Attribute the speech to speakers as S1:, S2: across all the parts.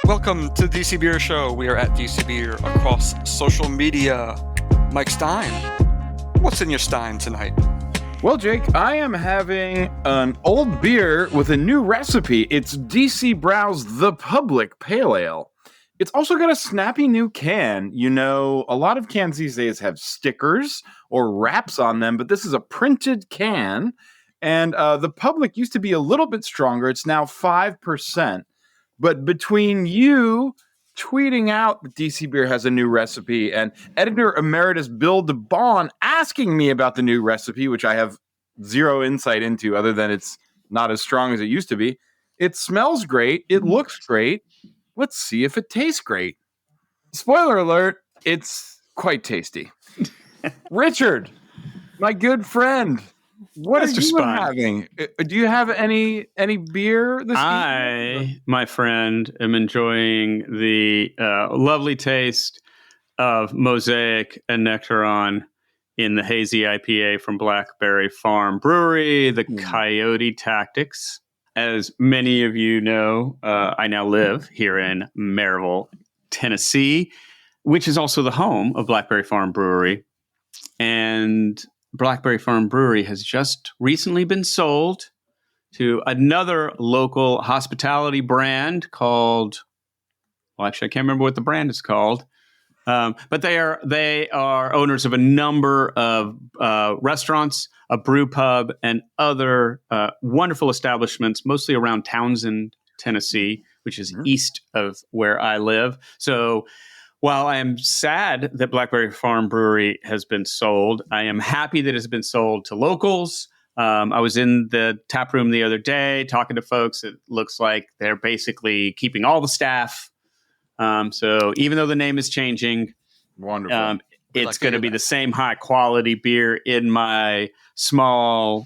S1: Welcome to DC Beer Show. We are at DC Beer across social media. Mike Stein, what's in your Stein tonight?
S2: Well, Jake, I am having an old beer with a new recipe. It's DC Brau's The Public Pale Ale. It's also got a snappy new can. You know, a lot of cans these days have stickers or wraps on them, but this is a printed can. And The Public used to be a little bit stronger. It's now 5%. But between you tweeting out that DC Beer has a new recipe and editor emeritus Bill DeBon asking me about the new recipe, which I have zero insight into other than it's not as strong as it used to be. It smells great. It looks great. Let's see if it tastes great. Spoiler alert, it's quite tasty. Richard, my good friend, what are you having? Do you have any beer this week?
S3: My friend, am enjoying the lovely taste of Mosaic and Nectaron in the hazy IPA from Blackberry Farm Brewery, the Coyote Tactics. As many of you know, I now live here in Maryville, Tennessee, which is also the home of Blackberry Farm Brewery. And Blackberry Farm Brewery has just recently been sold to another local hospitality brand called, well, actually, I can't remember what the brand is called. But they are owners of a number of restaurants, a brew pub, and other wonderful establishments, mostly around Townsend, Tennessee, which is east of where I live. So while I am sad that Blackberry Farm Brewery has been sold, I am happy that it's been sold to locals. I was in the tap room the other day talking to folks. It looks like they're basically keeping all the staff. So even though the name is changing,
S2: wonderful.
S3: It's going to be the same high quality beer in my small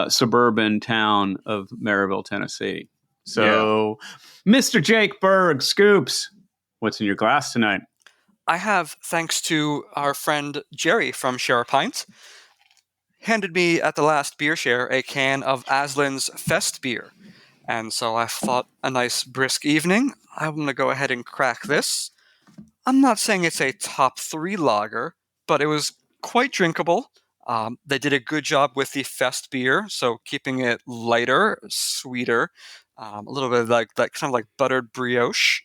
S3: suburban town of Maryville, Tennessee. So, Mr. Jake Berg, Scoops, what's in your glass tonight?
S1: I have, thanks to our friend Jerry from Share a Pint, handed me at the last beer share a can of Aslan's Fest beer. And so I thought, a nice brisk evening, I'm going to go ahead and crack this. I'm not saying it's a top 3 lager, but it was quite drinkable. They did a good job with the Fest beer, so keeping it lighter, sweeter, a little bit like that, kind of like buttered brioche,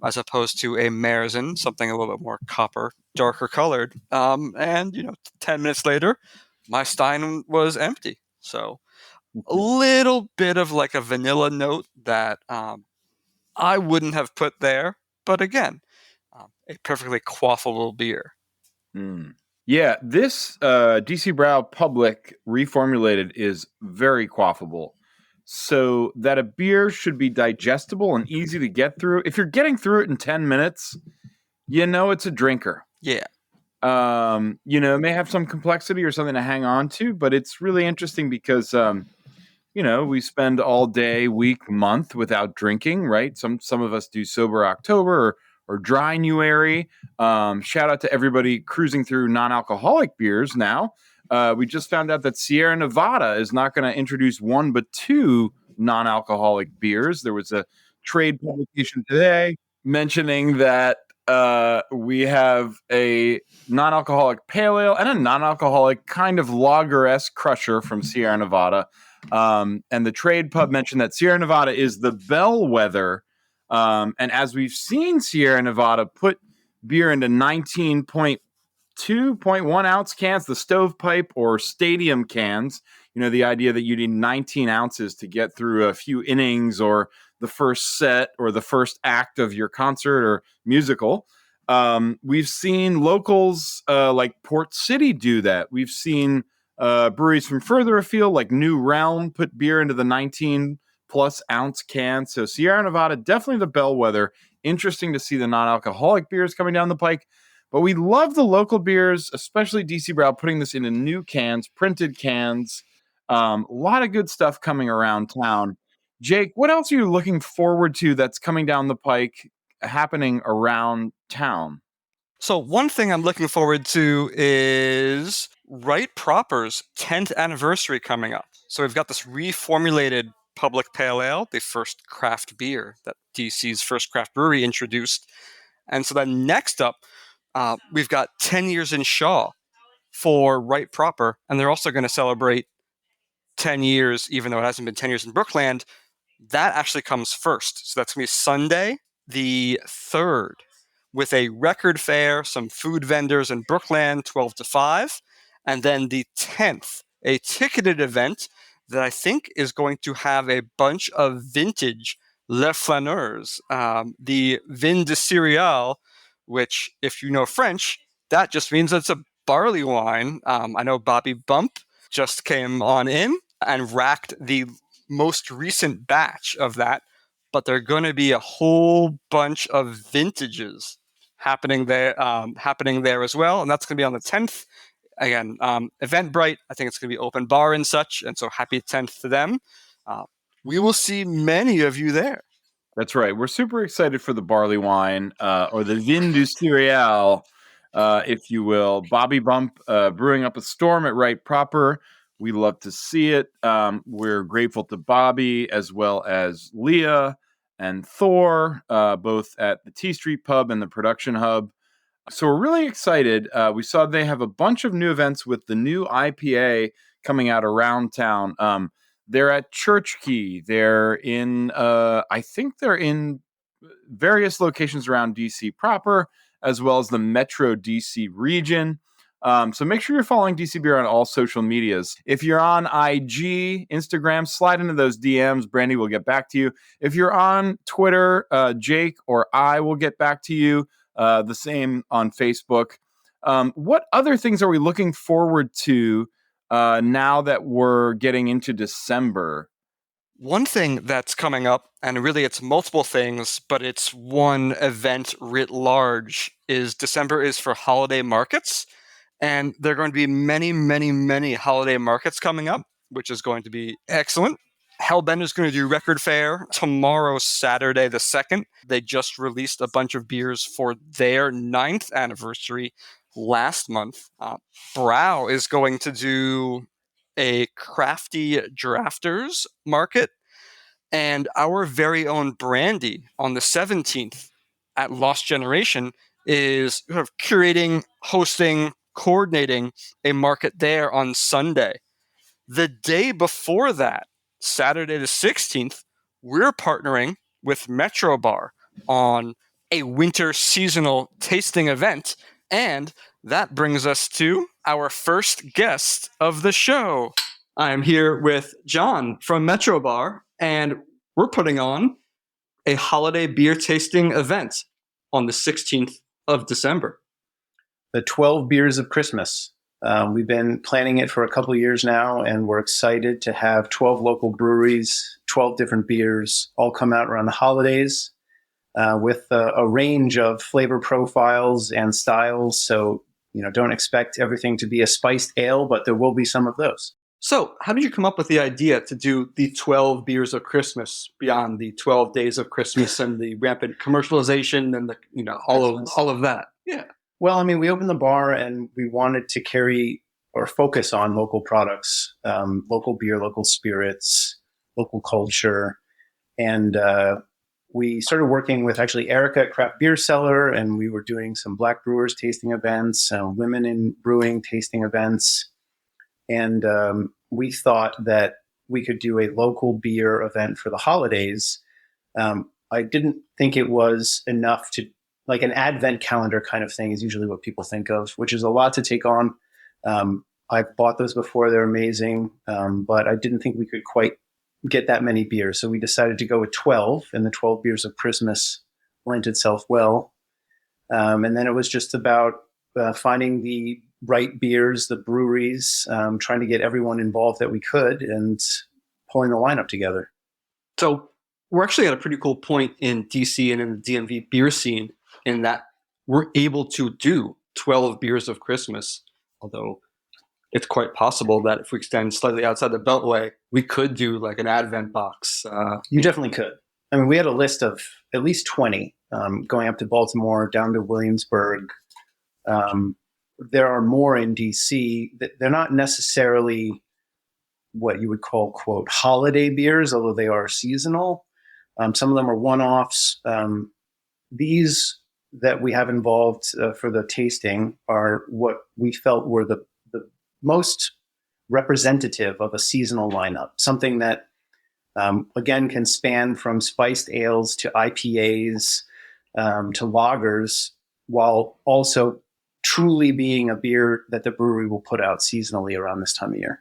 S1: as opposed to a Märzen, something a little bit more copper, darker colored. And 10 minutes later, my Stein was empty. So a little bit of like a vanilla note that I wouldn't have put there, but again, a perfectly quaffable beer.
S2: Yeah, this DC Brau Public reformulated is very quaffable. So that a beer should be digestible and easy to get through. If you're getting through it in 10 minutes, it's a drinker.
S1: Yeah.
S2: It may have some complexity or something to hang on to, but it's really interesting because we spend all day, week, month without drinking, right? Some of us do sober October or dry January. Shout out to everybody cruising through non-alcoholic beers now. We just found out that Sierra Nevada is not going to introduce 1 but 2 non-alcoholic beers. There was a trade publication today mentioning that we have a non-alcoholic pale ale and a non-alcoholic kind of lager-esque crusher from Sierra Nevada. And the trade pub mentioned that Sierra Nevada is the bellwether. And as we've seen Sierra Nevada put beer into 19.2.1 ounce cans, the stovepipe or stadium cans, the idea that you need 19 ounces to get through a few innings or the first set or the first act of your concert or musical. We've seen locals like Port City do that. We've seen breweries from further afield, like New Realm, put beer into the 19 plus ounce can. So Sierra Nevada, definitely the bellwether. Interesting to see the non-alcoholic beers coming down the pike. But we love the local beers, especially DC Brau, putting this into new cans, printed cans. A lot of good stuff coming around town. Jake, what else are you looking forward to that's coming down the pike, happening around town?
S1: So one thing I'm looking forward to is Right Proper's 10th anniversary coming up. So we've got this reformulated Public Pale Ale, the first craft beer that DC's first craft brewery introduced. And so then next up, we've got 10 years in Shaw for Right Proper, and they're also going to celebrate 10 years, even though it hasn't been 10 years in Brookland. That actually comes first. So that's going to be Sunday, the 3rd, with a record fair, some food vendors in Brookland, 12 to 5. And then the 10th, a ticketed event that I think is going to have a bunch of vintage Le Flaneurs, the vin de céréales, which, if you know French, that just means it's a barley wine. I know Bobby Bump just came on in and racked the most recent batch of that, but there are going to be a whole bunch of vintages happening there as well, and that's going to be on the 10th. Again, Eventbrite, I think it's going to be open bar and such, and so happy 10th to them. We will see many of you there.
S2: That's right. We're super excited for the barley wine, or the vin du céréal, if you will. Bobby Bump brewing up a storm at Right Proper. We love to see it. We're grateful to Bobby as well as Leah and Thor, both at the T Street Pub and the Production Hub. So we're really excited. We saw they have a bunch of new events with the new IPA coming out around town. They're at Church Key. They're in, I think they're in various locations around DC proper, as well as the Metro DC region. So make sure you're following DC Beer on all social medias. If you're on IG, Instagram, slide into those DMs. Brandy will get back to you. If you're on Twitter, Jake or I will get back to you. The same on Facebook. What other things are we looking forward to now that we're getting into December?
S1: One thing that's coming up, and really it's multiple things, but it's one event writ large, is December is for holiday markets. And there are going to be many, many, many holiday markets coming up, which is going to be excellent. Hellbent is going to do Record Fair tomorrow, Saturday the 2nd. They just released a bunch of beers for their 9th anniversary last month. Brow is going to do a crafty drafters market. And our very own Brandy on the 17th at Lost Generation is sort of curating, hosting, coordinating a market there on Sunday. The day before that, Saturday the 16th, we're partnering with Metro Bar on a winter seasonal tasting event. And that brings us to our first guest of the show. I'm here with John from Metro Bar, and we're putting on a holiday beer tasting event on the 16th of December.
S4: The 12 Beers of Christmas. We've been planning it for a couple of years now, and we're excited to have 12 local breweries, 12 different beers, all come out around the holidays with a range of flavor profiles and styles. So, don't expect everything to be a spiced ale, but there will be some of those.
S1: So, how did you come up with the idea to do the 12 Beers of Christmas beyond the 12 Days of Christmas and the rampant commercialization and all of that? Yeah.
S4: Well, we opened the bar and we wanted to carry or focus on local products, local beer, local spirits, local culture. And we started working with actually Erica at Craft Beer Cellar, and we were doing some Black Brewers tasting events, women in brewing tasting events. And we thought that we could do a local beer event for the holidays. I didn't think it was enough to, like an advent calendar kind of thing is usually what people think of, which is a lot to take on. I've bought those before. They're amazing. But I didn't think we could quite get that many beers. So we decided to go with 12, and the 12 Beers of Christmas lent itself well. And then it was just about finding the right beers, the breweries, trying to get everyone involved that we could, and pulling the lineup together.
S1: So we're actually at a pretty cool point in DC and in the DMV beer scene in that we're able to do 12 Beers of Christmas, although it's quite possible that if we extend slightly outside the Beltway, we could do like an Advent box.
S4: You definitely could. We had a list of at least 20 going up to Baltimore, down to Williamsburg. There are more in DC. They're not necessarily what you would call, quote, holiday beers, although they are seasonal. Some of them are one-offs. These that we have involved for the tasting are what we felt were the most representative of a seasonal lineup, something that, again, can span from spiced ales to IPAs to lagers, while also truly being a beer that the brewery will put out seasonally around this time of year.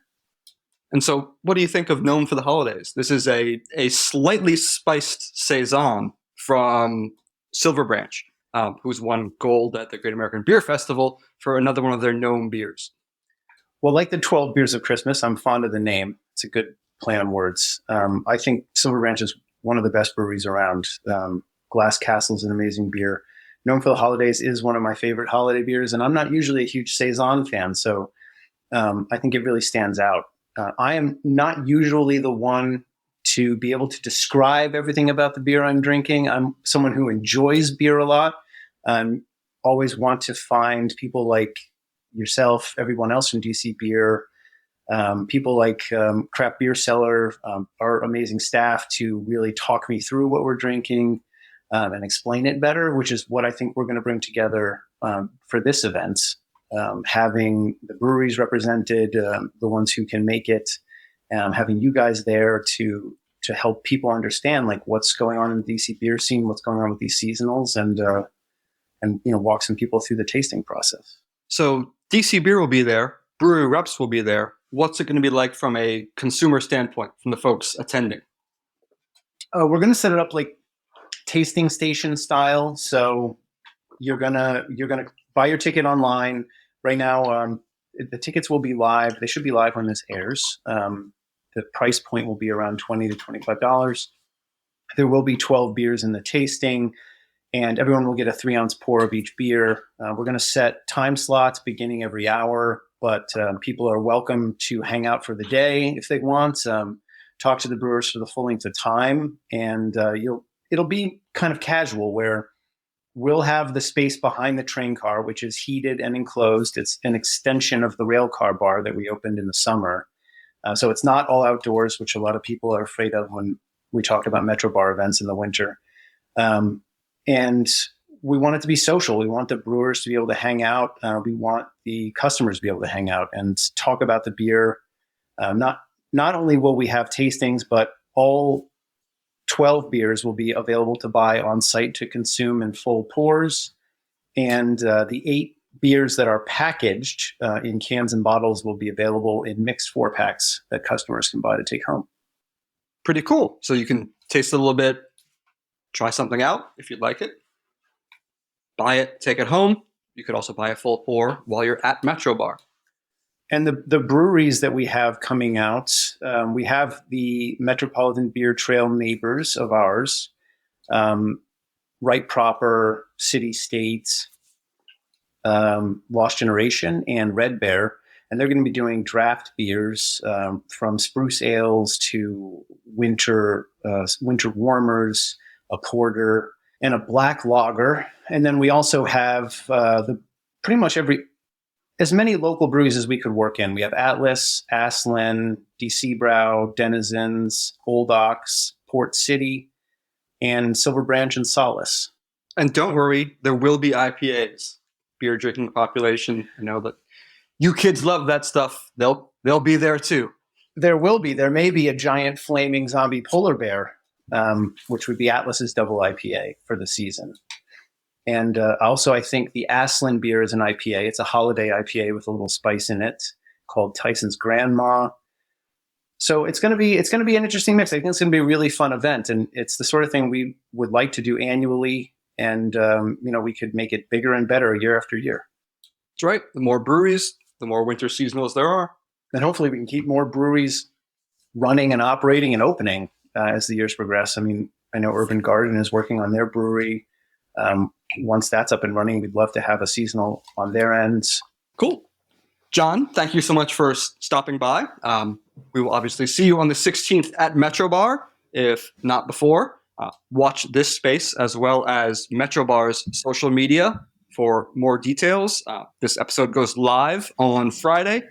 S1: And so, what do you think of Known for the Holidays? This is a slightly spiced saison from Silver Branch, who's won gold at the Great American Beer Festival for another one of their known beers.
S4: Well, like the 12 Beers of Christmas, I'm fond of the name. It's a good play on words. I think Silver Branch is one of the best breweries around. Glass Castle is an amazing beer. Known for the Holidays is one of my favorite holiday beers, and I'm not usually a huge saison fan, so I think it really stands out. I am not usually the one to be able to describe everything about the beer I'm drinking. I'm someone who enjoys beer a lot. Always want to find people like yourself, everyone else from DC Beer, people like Craft Beer Cellar, our amazing staff, to really talk me through what we're drinking and explain it better, which is what I think we're going to bring together for this event. Having the breweries represented, the ones who can make it, having you guys there to help people understand like what's going on in the DC beer scene, what's going on with these seasonals, and walk some people through the tasting process.
S1: So DC Beer will be there, brewery reps will be there. What's it going to be like from a consumer standpoint, from the folks attending?
S4: We're going to set it up like tasting station style. So you're gonna buy your ticket online. Right now, the tickets will be live. They should be live when this airs. The price point will be around $20 to $25. There will be 12 beers in the tasting, and everyone will get a 3-ounce pour of each beer. We're going to set time slots beginning every hour, but people are welcome to hang out for the day if they want. Talk to the brewers for the full length of time, and it'll be kind of casual where we'll have the space behind the train car, which is heated and enclosed. It's an extension of the rail car bar that we opened in the summer. So it's not all outdoors, which a lot of people are afraid of when we talk about Metro Bar events in the winter. And we want it to be social. We want the brewers to be able to hang out. We want the customers to be able to hang out and talk about the beer. Not only will we have tastings, but all 12 beers will be available to buy on site to consume in full pours. And the 8 beers that are packaged in cans and bottles will be available in mixed 4-packs that customers can buy to take home.
S1: Pretty cool. So you can taste it a little bit, try something out if you'd like it, buy it, take it home. You could also buy a full pour while you're at Metro Bar.
S4: And the breweries that we have coming out, we have the Metropolitan Beer Trail neighbors of ours, Right Proper, City State, Lost Generation, and Red Bear. And they're going to be doing draft beers from spruce ales to winter warmers, a porter, and a black lager. And then we also have pretty much as many local breweries as we could work in. We have Atlas, Aslan, DC Brow, Denizens, Old Ox, Port City, and Silver Branch and Solace.
S1: And don't worry, there will be IPAs. Beer drinking population. I know that you kids love that stuff. They'll be there too.
S4: There will be. There may be a giant flaming zombie polar bear, which would be Atlas's double IPA for the season. And also, I think the Aslan beer is an IPA. It's a holiday IPA with a little spice in it called Tyson's Grandma. So it's going to be an interesting mix. I think it's going to be a really fun event, and it's the sort of thing we would like to do annually. And we could make it bigger and better year after year.
S1: That's right. The more breweries, the more winter seasonals there are.
S4: And hopefully we can keep more breweries running and operating and opening as the years progress. I mean, I know Urban Garden is working on their brewery. Once that's up and running, we'd love to have a seasonal on their ends.
S1: Cool. John, thank you so much for stopping by. We will obviously see you on the 16th at Metro Bar, if not before. Watch this space as well as Metro Bar's social media for more details. This episode goes live on Friday.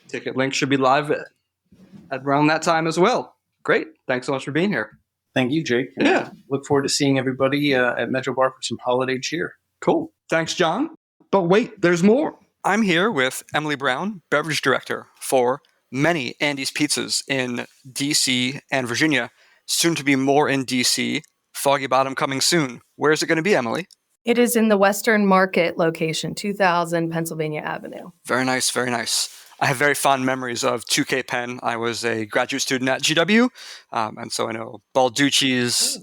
S1: Ticket link should be live at around that time as well. Great. Thanks so much for being here.
S4: Thank you, Jake.
S1: Yeah.
S4: Look forward to seeing everybody at Metro Bar for some holiday cheer.
S1: Cool. Thanks, John. But wait, there's more. I'm here with Emily Brown, beverage director for many Andy's Pizzas in DC and Virginia, soon to be more in DC. Foggy Bottom coming soon. Where is it going to be, Emily?
S5: It is in the Western Market location, 2000 Pennsylvania Avenue.
S1: Very nice, very nice. I have very fond memories of 2K Penn. I was a graduate student at GW, and so I know Balducci's,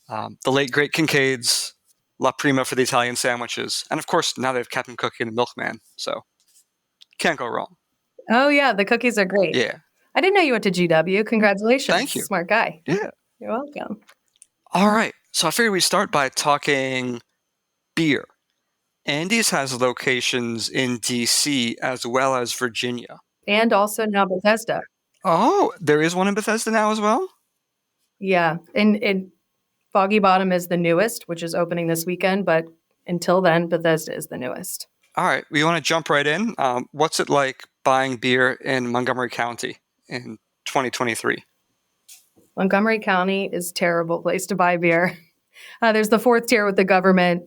S1: the late great Kincaid's, La Prima for the Italian sandwiches, and of course now they have Captain Cookie and the Milkman, so can't go wrong.
S5: Oh yeah, the cookies are great.
S1: Yeah.
S5: I didn't know you went to GW. Congratulations.
S1: Thank you.
S5: Smart guy.
S1: Yeah.
S5: You're welcome.
S1: All right, so I figured we'd start by talking beer. Andy's has locations in DC as well as Virginia.
S5: And also now Bethesda.
S1: Oh, there is one in Bethesda now as well?
S5: Yeah. And Foggy Bottom is the newest, which is opening this weekend. But until then, Bethesda is the newest.
S1: All right, we want to jump right in. What's it like buying beer in Montgomery County in 2023?
S5: Montgomery County is a terrible place to buy beer. There's the fourth tier with the government.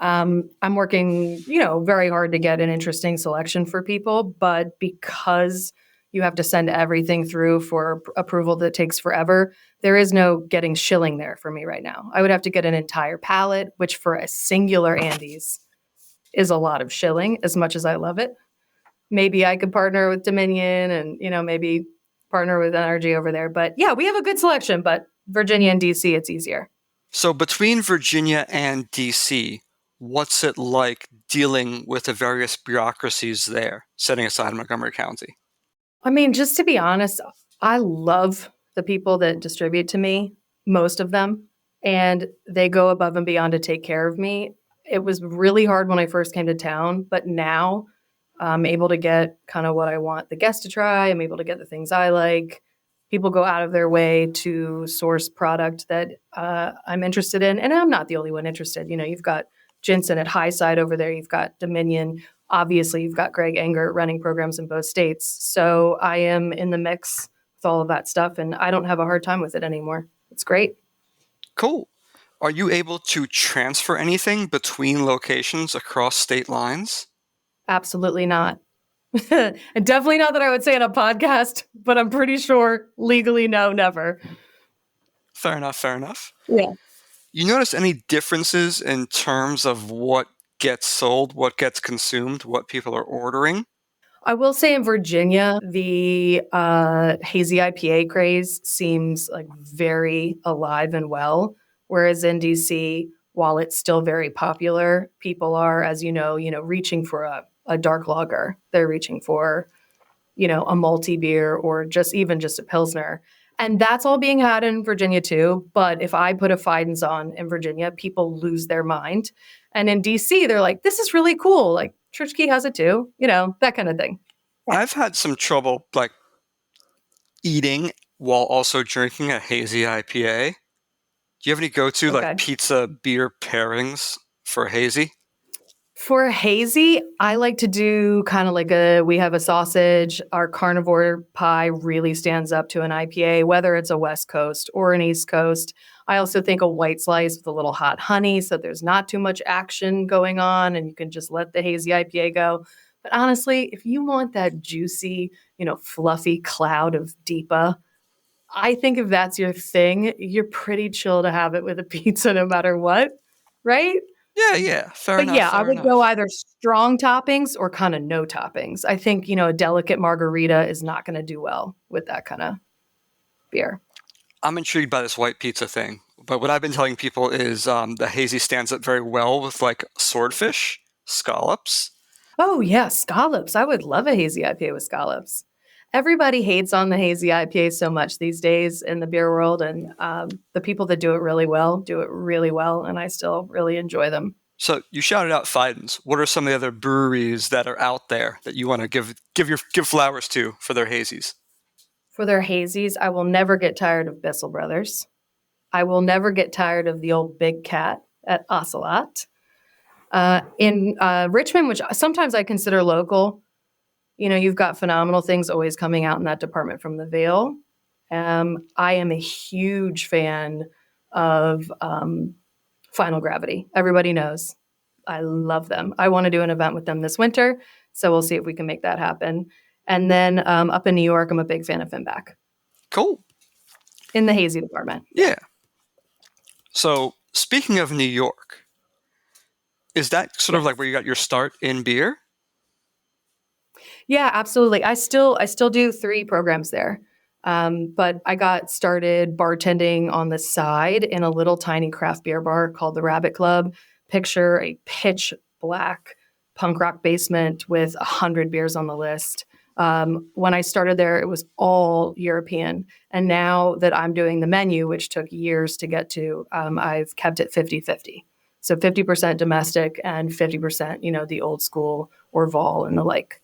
S5: I'm working, very hard to get an interesting selection for people, but because you have to send everything through for approval that takes forever, there is no getting shilling there for me right now. I would have to get an entire pallet, which for a singular Andy's is a lot of shilling, as much as I love it. Maybe I could partner with Dominion and, maybe partner with NRG over there. But yeah, we have a good selection, but Virginia and DC, it's easier.
S1: So between Virginia and DC, what's it like dealing with the various bureaucracies there, setting aside Montgomery County?
S5: I mean, just to be honest, I love the people that distribute to me, most of them, and they go above and beyond to take care of me. It was really hard when I first came to town, but now I'm able to get kind of what I want the guests to try. I'm able to get the things I like. People go out of their way to source product that I'm interested in, and I'm not the only one interested. You've got Jensen at Highside over there. You've got Dominion. Obviously, you've got Greg Enger running programs in both states. So I am in the mix with all of that stuff, and I don't have a hard time with it anymore. It's great.
S1: Cool. Are you able to transfer anything between locations across state lines?
S5: Absolutely not. And definitely not that I would say in a podcast, but I'm pretty sure legally, no, never.
S1: Fair enough, fair enough.
S5: Yeah.
S1: You notice any differences in terms of what gets sold, what gets consumed, what people are ordering?
S5: I will say in Virginia, the hazy IPA craze seems like very alive and well, whereas in DC, while it's still very popular, people are, as you know, reaching for a dark lager. They're reaching for, a multi beer or just a Pilsner. And that's all being had in Virginia too. But if I put a Fidens on in Virginia, people lose their mind. And in DC, they're like, this is really cool. Like Church Key has it too, that kind of thing.
S1: I've had some trouble eating while also drinking a hazy IPA. Do you have any go-to pizza beer pairings for hazy?
S5: For hazy, I like to do kind of we have a sausage. Our carnivore pie really stands up to an IPA, whether it's a West Coast or an East Coast. I also think a white slice with a little hot honey so there's not too much action going on and you can just let the hazy IPA go. But honestly, if you want that juicy, fluffy cloud of Deepa, I think if that's your thing, you're pretty chill to have it with a pizza no matter what, right?
S1: Yeah, fair enough.
S5: Yeah, I would go either strong toppings or kind of no toppings. I think, a delicate margarita is not going to do well with that kind of beer.
S1: I'm intrigued by this white pizza thing, but what I've been telling people is the hazy stands up very well with swordfish, scallops.
S5: Oh yeah, scallops. I would love a hazy IPA with scallops. Everybody hates on the hazy IPA so much these days in the beer world, and the people that do it really well, and I still really enjoy them.
S1: So you shouted out Fidens. What are some of the other breweries that are out there that you want to give flowers to for their hazies?
S5: For their hazies, I will never get tired of Bissell Brothers. I will never get tired of the old Big Cat at Ocelot. In Richmond, which sometimes I consider local, You've got phenomenal things always coming out in that department from the Veil. I am a huge fan of Final Gravity. Everybody knows. I love them. I want to do an event with them this winter, so we'll see if we can make that happen. And then up in New York, I'm a big fan of Finback
S1: Cool.
S5: in the hazy department.
S1: Yeah. So speaking of New York, is that sort of like where you got your start in beer?
S5: Yeah, absolutely. I still do 3 programs there. But I got started bartending on the side in a little tiny craft beer bar called the Rabbit Club. Picture a pitch black punk rock basement with 100 beers on the list. When I started there, it was all European. And now that I'm doing the menu, which took years to get to, I've kept it 50-50. So 50% domestic and 50%, the old school Orval and the like.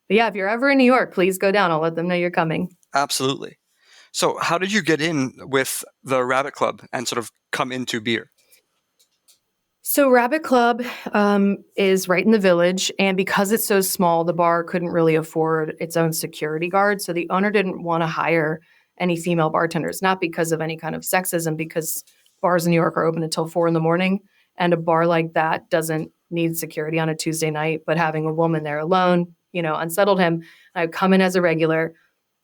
S5: But yeah, if you're ever in New York, please go down. I'll let them know you're coming.
S1: Absolutely. So how did you get in with the Rabbit Club and sort of come into beer?
S5: So Rabbit Club is right in the village. And because it's so small, the bar couldn't really afford its own security guard. So the owner didn't want to hire any female bartenders, not because of any kind of sexism, because bars in New York are open until 4 a.m. And a bar like that doesn't need security on a Tuesday night. But having a woman there alone, unsettled him. I would come in as a regular.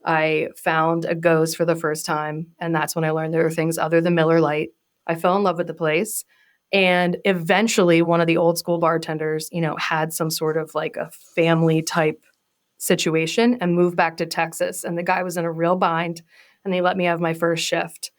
S5: I found a Goes for the first time. And that's when I learned there were things other than Miller Lite. I fell in love with the place. And eventually one of the old school bartenders, had some sort of like a family type situation and moved back to Texas. And the guy was in a real bind and they let me have my first shift.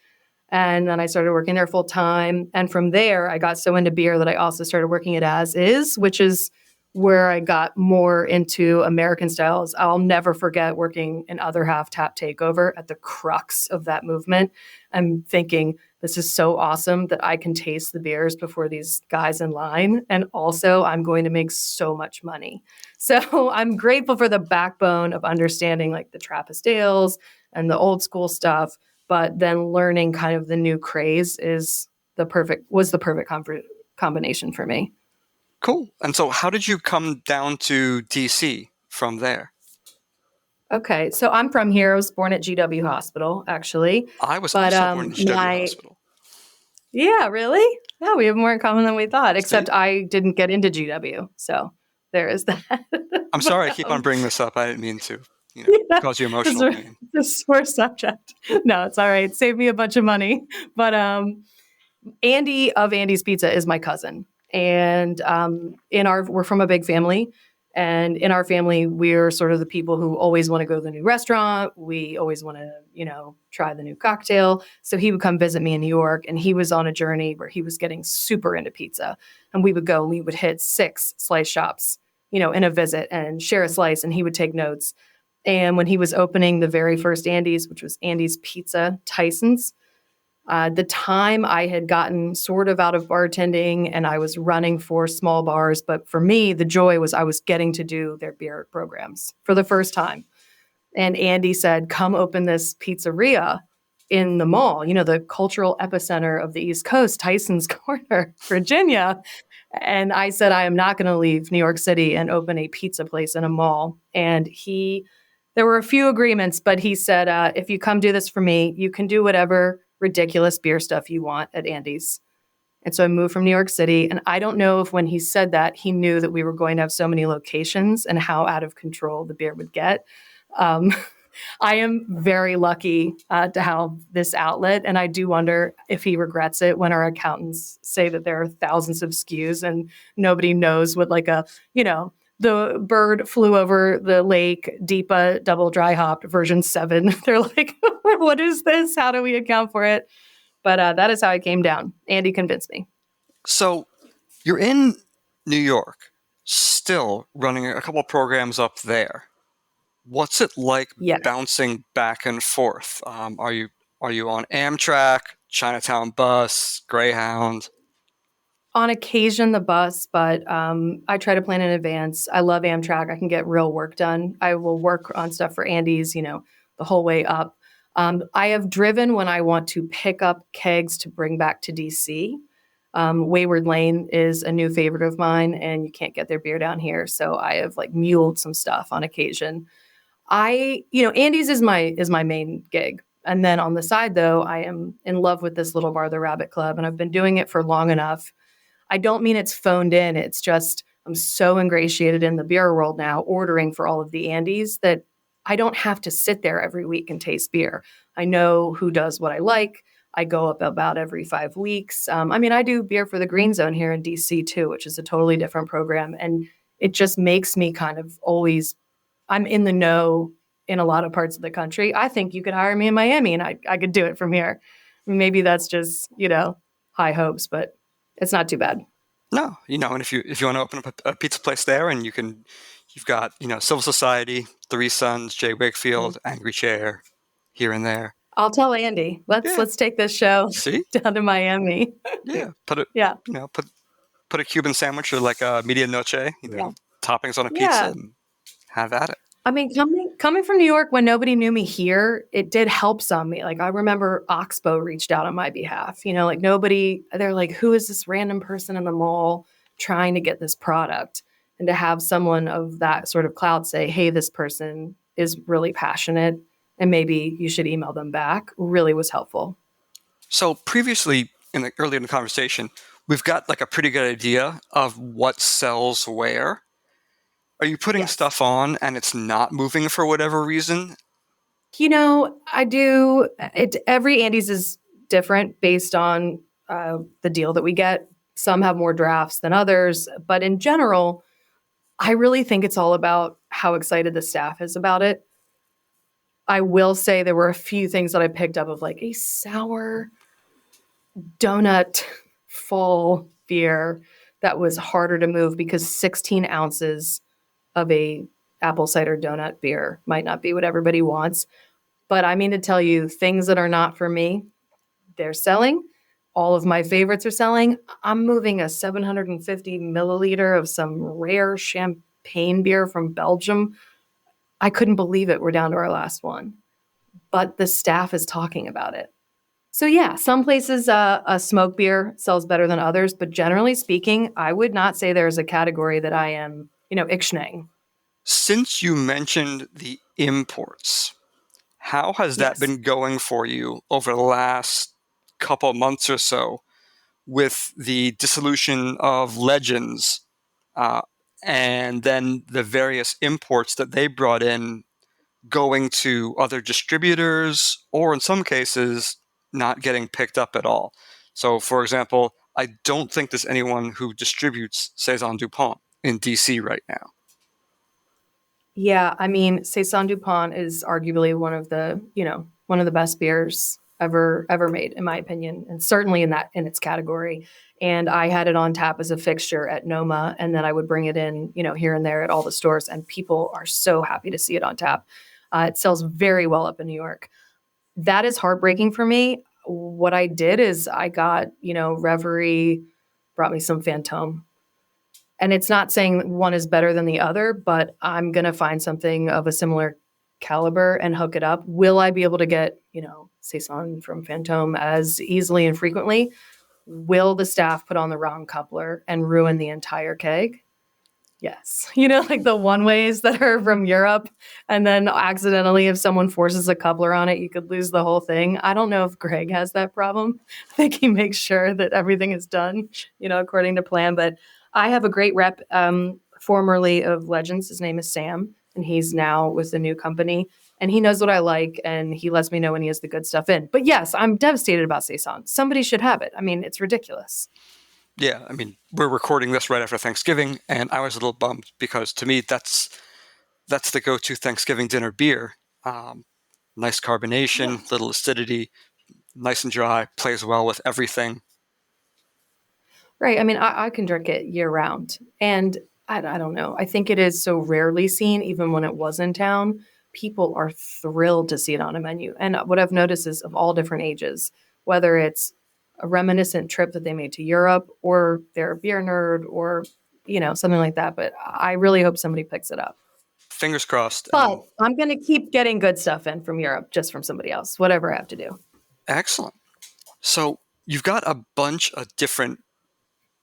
S5: And then I started working there full time. And from there, I got so into beer that I also started working at As Is, which is where I got more into American styles. I'll never forget working in Other Half Tap Takeover at the crux of that movement. I'm thinking, this is so awesome that I can taste the beers before these guys in line. And also, I'm going to make so much money. So I'm grateful for the backbone of understanding like the Trappist ales and the old school stuff. But then learning kind of the new craze was the perfect combination for me.
S1: Cool. And so how did you come down to DC from there?
S5: Okay, so I'm from here. I was born at GW Hospital, actually.
S1: I was also born at GW Hospital.
S5: Yeah, really? Yeah, we have more in common than we thought, except I didn't get into GW. So there is that.
S1: I'm sorry I keep on bringing this up. I didn't mean to cause you emotional pain.
S5: It's a sore subject. No, it's all right. Save me a bunch of money. But Andy of Andy's Pizza is my cousin. And we're from a big family. And in our family, we're sort of the people who always want to go to the new restaurant. We always want to, try the new cocktail. So he would come visit me in New York, and he was on a journey where he was getting super into pizza. And we would go and we would hit 6 slice shops, in a visit and share a slice, and he would take notes. And when he was opening the very first Andy's, which was Andy's Pizza Tyson's, the time I had gotten sort of out of bartending and I was running for small bars. But for me, the joy was I was getting to do their beer programs for the first time. And Andy said, come open this pizzeria in the mall, the cultural epicenter of the East Coast, Tyson's Corner, Virginia. And I said, I am not going to leave New York City and open a pizza place in a mall. And there were a few agreements, but he said, if you come do this for me, you can do whatever ridiculous beer stuff you want at Andy's. And so I moved from New York City. And I don't know if when he said that, he knew that we were going to have so many locations and how out of control the beer would get. I am very lucky to have this outlet. And I do wonder if he regrets it when our accountants say that there are thousands of SKUs and nobody knows what the bird flew over the lake, Deepa double dry hopped version 7. They're like, what is this? How do we account for it? But that is how I came down. Andy convinced me.
S1: So you're in New York, still running a couple programs up there. What's it like bouncing back and forth? Are you on Amtrak, Chinatown bus, Greyhound?
S5: On occasion, the bus, but I try to plan in advance. I love Amtrak. I can get real work done. I will work on stuff for Andy's, the whole way up. I have driven when I want to pick up kegs to bring back to DC. Wayward Lane is a new favorite of mine, and you can't get their beer down here. So I have like muled some stuff on occasion. Andy's is my main gig. And then on the side, though, I am in love with this little bar, the Rabbit Club, and I've been doing it for long enough. I don't mean it's phoned in. It's just I'm so ingratiated in the beer world now, ordering for all of the Andes, that I don't have to sit there every week and taste beer. I know who does what I like. I go up about every 5 weeks. I do beer for the Green Zone here in DC too, which is a totally different program. And it just makes me kind of always, I'm in the know in a lot of parts of the country. I think you could hire me in Miami and I could do it from here. Maybe that's just, high hopes, but it's not too bad.
S1: No, and if you want to open up a pizza place there, and you've got Civil Society, Three Sons, Jay Wakefield, Angry Chair, here and there.
S5: I'll tell Andy. Let's take this show down to Miami.
S1: Yeah, put a Cuban sandwich or like a medianoche, toppings on a pizza, and have at it.
S5: I mean, coming from New York when nobody knew me here, it did help some. Like I remember Oxbow reached out on my behalf. They're like, who is this random person in the mall trying to get this product? And to have someone of that sort of clout say, hey, this person is really passionate and maybe you should email them back, really was helpful.
S1: So previously, earlier in the conversation, we've got like a pretty good idea of what sells where. Are you putting stuff on and it's not moving for whatever reason?
S5: I do. Every Andes is different based on the deal that we get. Some have more drafts than others. But in general, I really think it's all about how excited the staff is about it. I will say there were a few things that I picked up of like a sour donut fall beer that was harder to move because 16 ounces of a apple cider donut beer might not be what everybody wants. But I mean to tell you, things that are not for me, they're selling. All of my favorites are selling. I'm moving a 750 milliliter of some rare champagne beer from Belgium. I couldn't believe it. We're down to our last one. But the staff is talking about it. So yeah, some places a smoke beer sells better than others. But generally speaking, I would not say there's a category that I am ictioning.
S1: Since you mentioned the imports, how has that been going for you over the last couple months or so with the dissolution of Legends and then the various imports that they brought in going to other distributors or in some cases not getting picked up at all? So, for example, I don't think there's anyone who distributes Saison DuPont in DC right now.
S5: Yeah, I mean, Saison DuPont is arguably one of the best beers ever made, in my opinion, and certainly in its category. And I had it on tap as a fixture at Noma, and then I would bring it in, here and there at all the stores, and people are so happy to see it on tap. It sells very well up in New York. That is heartbreaking for me. What I did is I got, Reverie brought me some Fantôme. And it's not saying one is better than the other, but I'm going to find something of a similar caliber and hook it up. Will I be able to get, Saison from Fantôme as easily and frequently? Will the staff put on the wrong coupler and ruin the entire keg? Yes. Like the one ways that are from Europe, and then accidentally, if someone forces a coupler on it, you could lose the whole thing. I don't know if Greg has that problem. I think he makes sure that everything is done, according to plan. But I have a great rep, formerly of Legends. His name is Sam, and he's now with the new company. And he knows what I like, and he lets me know when he has the good stuff in. But yes, I'm devastated about Saison. Somebody should have it. I mean, it's ridiculous.
S1: Yeah, I mean, we're recording this right after Thanksgiving, and I was a little bummed because to me, that's the go-to Thanksgiving dinner beer. Nice carbonation, little acidity, nice and dry, plays well with everything.
S5: Right. I mean, I can drink it year round. And I don't know. I think it is so rarely seen, even when it was in town. People are thrilled to see it on a menu. And what I've noticed is of all different ages, whether it's a reminiscent trip that they made to Europe or they're a beer nerd or, something like that. But I really hope somebody picks it up.
S1: Fingers crossed.
S5: But I'm going to keep getting good stuff in from Europe, just from somebody else, whatever I have to do.
S1: Excellent. So you've got a bunch of different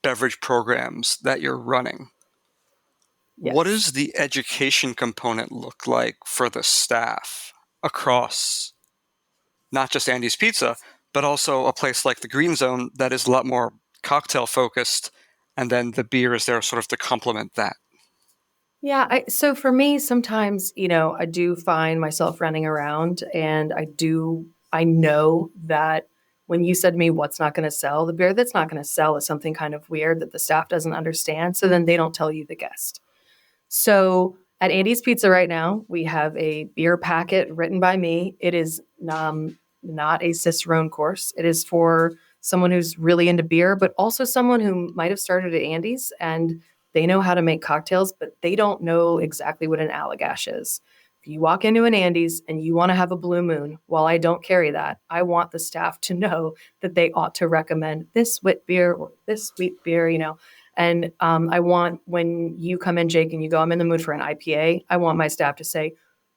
S1: beverage programs that you're running.
S5: Yes.
S1: What does the education component look like for the staff across not just Andy's Pizza, but also a place like the Green Zone that is a lot more cocktail focused, and then the beer is there sort of to complement that?
S5: Yeah. So for me, sometimes, I do find myself running around, and I know that when you said to me, what's not going to sell, the beer that's not going to sell is something kind of weird that the staff doesn't understand. So then they don't tell you, the guest. So at Andy's Pizza right now, we have a beer packet written by me. It is not a Cicerone course. It is for someone who's really into beer, but also someone who might have started at Andy's and they know how to make cocktails, but they don't know exactly what an allagash is. If you walk into an Andy's and you want to have a Blue Moon, while I don't carry that, I want the staff to know that they ought to recommend this wit beer or this sweet beer, And I want, when you come in, Jake, and you go, I'm in the mood for an IPA, I want my staff to say,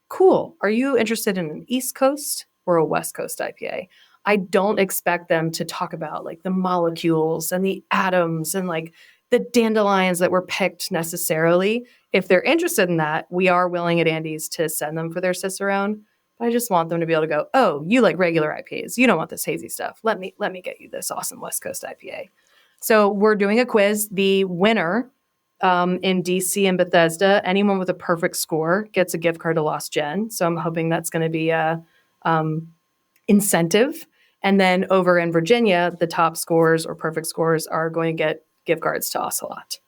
S5: cool, are you interested in an East Coast or a West Coast IPA? I don't expect them to talk about like the molecules and the atoms and like the dandelions that were picked necessarily. If they're interested in that, we are willing at Andy's to send them for their Cicerone. But I just want them to be able to go, oh, you like regular IPAs. You don't want this hazy stuff. Let me get you this awesome West Coast IPA. So we're doing a quiz. The winner in DC and Bethesda, anyone with a perfect score gets a gift card to Lost Gen. So I'm hoping that's going to be a incentive. And then over in Virginia, the top scores or perfect scores are going to get gift cards to Ocelot.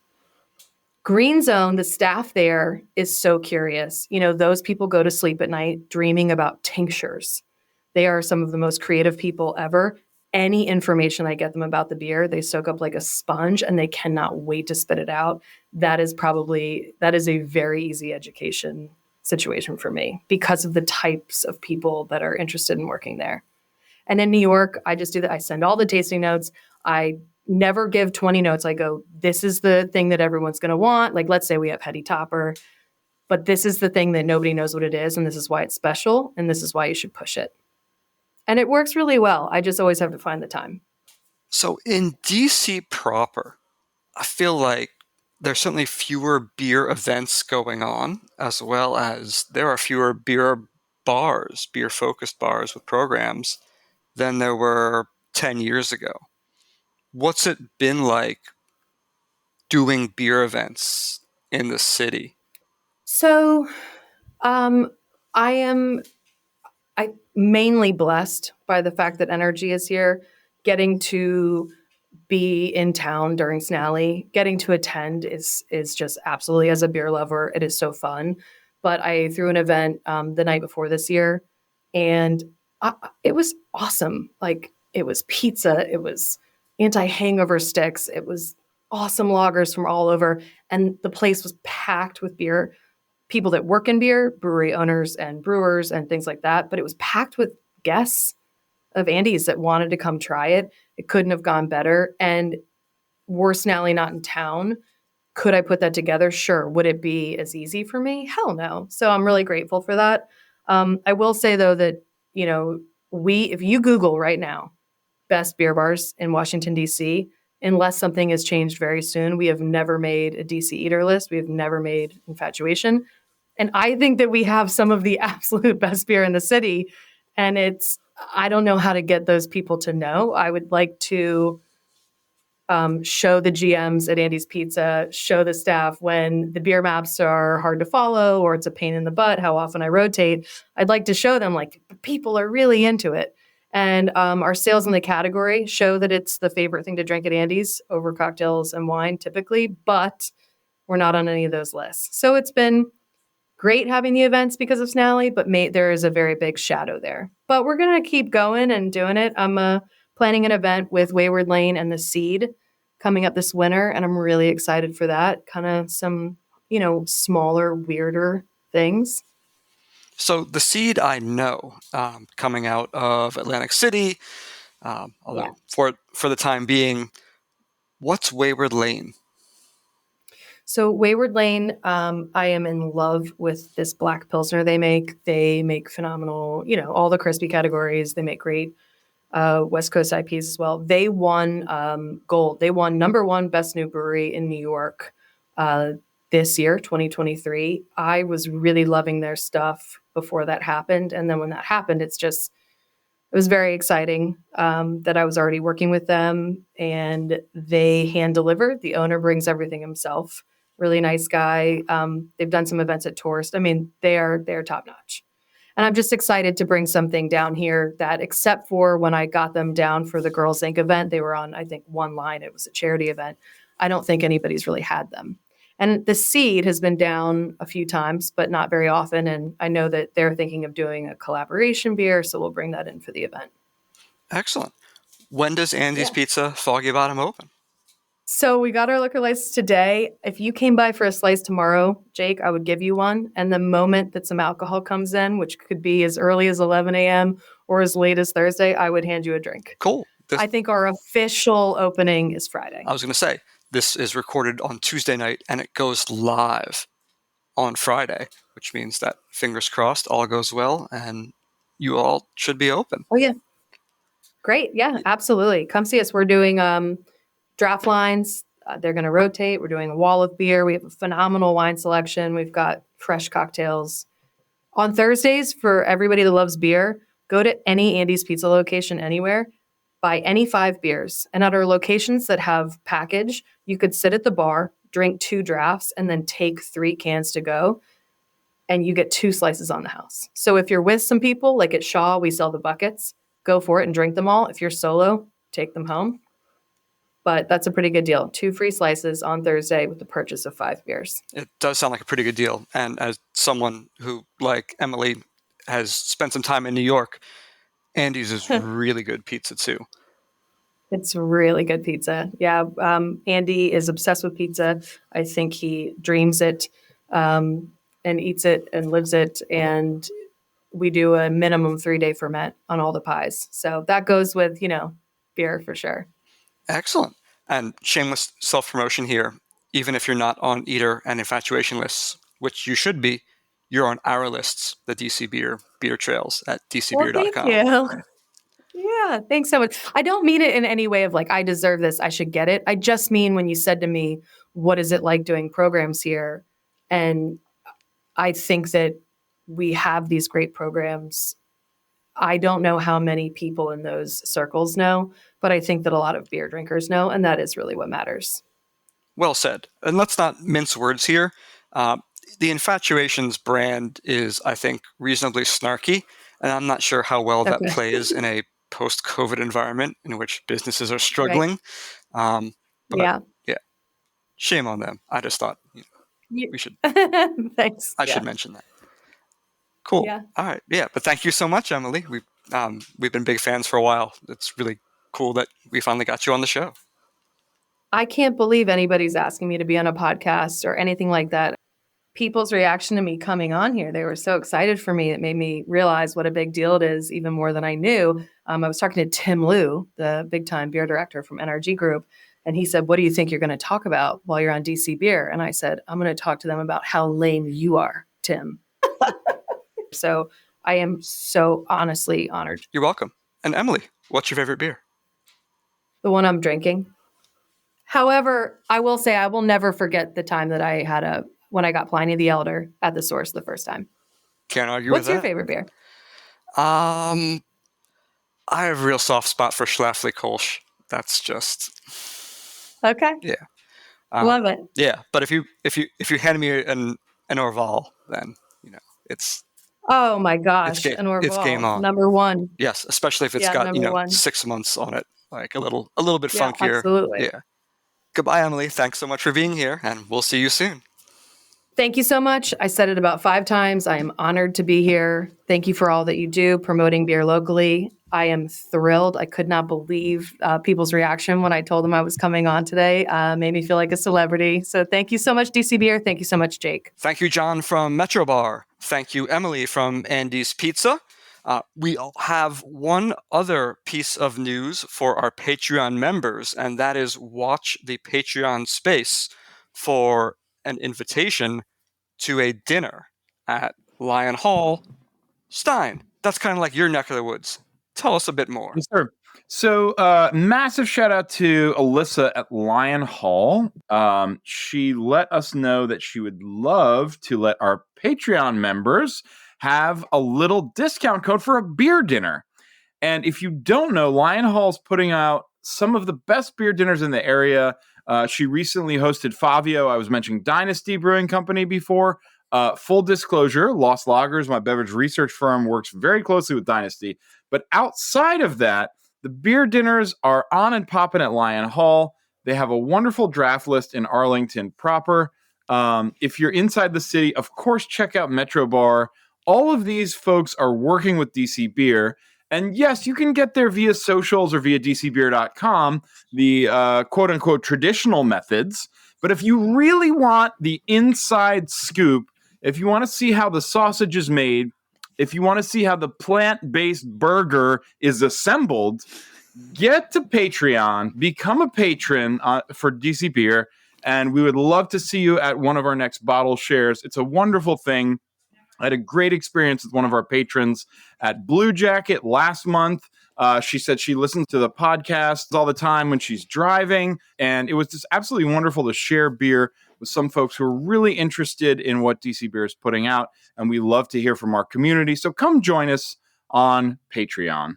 S5: Green Zone, the staff there is so curious. Those people go to sleep at night dreaming about tinctures. They are some of the most creative people ever. Any information I get them about the beer, they soak up like a sponge and they cannot wait to spit it out. That is a very easy education situation for me because of the types of people that are interested in working there. And in New York, I just do that. I send all the tasting notes. I never give 20 notes. I go, this is the thing that everyone's going to want. Like, let's say we have Heady Topper, but this is the thing that nobody knows what it is. And this is why it's special. And this is why you should push it. And it works really well. I just always have to find the time.
S1: So in DC proper, I feel like there's certainly fewer beer events going on, as well as there are fewer beer bars, beer-focused bars with programs than there were 10 years ago. What's it been like doing beer events in the city?
S5: So I mainly blessed by the fact that energy is here, getting to be in town during Snally, getting to attend is just absolutely, as a beer lover, it is so fun. But I threw an event the night before this year, and it was awesome. Like, it was pizza, it was anti-hangover sticks, it was awesome lagers from all over, and the place was packed with beer. People that work in beer, brewery owners and brewers and things like that. But it was packed with guests of Andy's that wanted to come try it. It couldn't have gone better. And were Snally not in town, could I put that together? Sure. Would it be as easy for me? Hell no. So I'm really grateful for that. I will say, though, that, if you Google right now, best beer bars in Washington, D.C., unless something has changed very soon, we have never made a DC eater list. We have never made Infatuation. And I think that we have some of the absolute best beer in the city. And I don't know how to get those people to know. I would like to show the GMs at Andy's Pizza, show the staff when the beer maps are hard to follow or it's a pain in the butt, how often I rotate. I'd like to show them, like, the people are really into it. And our sales in the category show that it's the favorite thing to drink at Andy's over cocktails and wine typically, but we're not on any of those lists. So it's been great having the events because of Snally, but there is a very big shadow there. But we're going to keep going and doing it. I'm planning an event with Wayward Lane and The Seed coming up this winter, and I'm really excited for that. Kind of some, smaller, weirder things.
S1: So The Seed, I know, coming out of Atlantic City, although for the time being, what's Wayward Lane?
S5: So Wayward Lane, I am in love with this black Pilsner they make. They make phenomenal, all the crispy categories. They make great West Coast IPAs as well. They won gold. They won #1 best new brewery in New York this year, 2023. I was really loving their stuff before that happened. And then when that happened, it was very exciting that I was already working with them, and they hand deliver. The owner brings everything himself. Really nice guy. They've done some events at Tourist. I mean, they're top notch. And I'm just excited to bring something down here that, except for when I got them down for the Girls Inc. event, they were on, I think, one line. It was a charity event. I don't think anybody's really had them. And the Seed has been down a few times, but not very often. And I know that they're thinking of doing a collaboration beer, so we'll bring that in for the event.
S1: Excellent. When does Andy's Pizza Foggy Bottom open?
S5: So we got our liquor license today. If you came by for a slice tomorrow, Jake, I would give you one. And the moment that some alcohol comes in, which could be as early as 11 a.m. or as late as Thursday, I would hand you a drink.
S1: Cool.
S5: I think our official opening is Friday.
S1: I was going to say, this is recorded on Tuesday night and it goes live on Friday, which means that, fingers crossed, all goes well and you all should be open.
S5: Oh, yeah. Great. Yeah, absolutely. Come see us. We're doing draft lines. They're going to rotate. We're doing a wall of beer. We have a phenomenal wine selection. We've got fresh cocktails. On Thursdays, for everybody that loves beer, go to any Andy's Pizza location anywhere, buy any 5 beers. And at our locations that have package, you could sit at the bar, drink 2 drafts, and then take 3 cans to go. And you get 2 slices on the house. So if you're with some people, like at Shaw, we sell the buckets, go for it and drink them all. If you're solo, take them home. But that's a pretty good deal. 2 free slices on Thursday with the purchase of 5 beers.
S1: It does sound like a pretty good deal. And as someone who, like Emily, has spent some time in New York, Andy's is really good pizza too.
S5: It's really good pizza. Yeah. Andy is obsessed with pizza. I think he dreams it and eats it and lives it. And we do a minimum 3-day ferment on all the pies. So that goes with, beer for sure.
S1: Excellent. And shameless self-promotion here. Even if you're not on Eater and Infatuation lists, which you should be, you're on our lists, the DC Beer Trails at dcbeer.com.
S5: Well, thank you. Yeah, thanks so much. I don't mean it in any way of like, I deserve this, I should get it. I just mean when you said to me, what is it like doing programs here? And I think that we have these great programs. I don't know how many people in those circles know, but I think that a lot of beer drinkers know, and that is really what matters.
S1: Well said. And let's not mince words here. The Infatuations brand is, I think, reasonably snarky, and I'm not sure how well that plays in a post-COVID environment in which businesses are struggling. Right. Yeah. Shame on them. I just thought we should.
S5: Thanks.
S1: I should mention that. Cool. Yeah. All right. Yeah. But thank you so much, Emily. We've been big fans for a while. It's really cool that we finally got you on the show.
S5: I can't believe anybody's asking me to be on a podcast or anything like that. People's reaction to me coming on here, they were so excited for me. It made me realize what a big deal it is, even more than I knew. I was talking to Tim Liu, the big time beer director from NRG Group. And he said, what do you think you're going to talk about while you're on DC Beer? And I said, I'm going to talk to them about how lame you are, Tim. So I am so honestly honored.
S1: You're welcome. And Emily, what's your favorite beer?
S5: The one I'm drinking. However, I will say I will never forget the time that I had when I got Pliny the Elder at the Source the first time.
S1: Can't argue
S5: with
S1: that.
S5: What's your favorite beer?
S1: I have a real soft spot for Schlafly Kolsch. That's just
S5: okay.
S1: Yeah,
S5: love it.
S1: Yeah, but if you hand me an Orval, then it's.
S5: Oh my gosh,
S1: an Orval, it's game on.
S5: #1.
S1: Yes, especially if it's got 6 months on it, like a little bit funkier.
S5: Absolutely.
S1: Yeah. Goodbye, Emily. Thanks so much for being here, and we'll see you soon.
S5: Thank you so much. I said it about 5 times. I am honored to be here. Thank you for all that you do promoting beer locally. I am thrilled. I could not believe people's reaction when I told them I was coming on today. Made me feel like a celebrity. So thank you so much, DC Beer. Thank you so much, Jake.
S1: Thank you, John from Metro Bar. Thank you, Emily from Andy's Pizza. We have one other piece of news for our Patreon members, and that is watch the Patreon space for an invitation to a dinner at Lion Hall, Stein. That's kind of like your neck of the woods. Tell us a bit more.
S2: Yes, sir. So, massive shout out to Alyssa at Lion Hall. She let us know that she would love to let our Patreon members have a little discount code for a beer dinner. And if you don't know, Lion Hall's putting out some of the best beer dinners in the area. She recently hosted Favio. I was mentioning Dynasty Brewing Company before. Full disclosure, Lost Lagers, my beverage research firm, works very closely with Dynasty. But outside of that, the beer dinners are on and popping at Lion Hall. They have a wonderful draft list in Arlington proper. If you're inside the city, of course, check out Metro Bar. All of these folks are working with DC Beer. And yes, you can get there via socials or via dcbeer.com, the quote-unquote traditional methods. But if you really want the inside scoop, if you want to see how the sausage is made, if you want to see how the plant-based burger is assembled, get to Patreon, become a patron for DC Beer, and we would love to see you at one of our next bottle shares. It's a wonderful thing. I had a great experience with one of our patrons at Blue Jacket last month. She said she listens to the podcast all the time when she's driving, and it was just absolutely wonderful to share beer with some folks who are really interested in what DC Beer is putting out, and we love to hear from our community. So come join us on Patreon.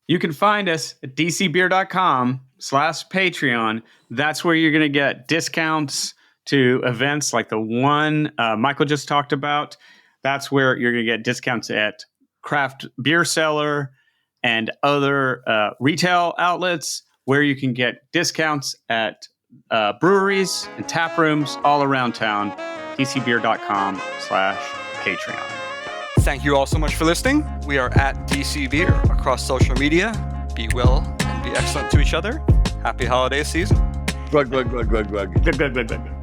S3: You can find us at dcbeer.com/Patreon. That's where you're going to get discounts to events like the one Michael just talked about. That's where you're going to get discounts at craft beer cellar and other retail outlets, where you can get discounts at breweries and tap rooms all around town. dcbeer.com/Patreon.
S1: Thank you all so much for listening. We are at DC Beer across social media. Be well and be excellent to each other. Happy holiday season.
S2: Glug, glug, glug, glug, glug.
S3: Glug, glug, glug, glug.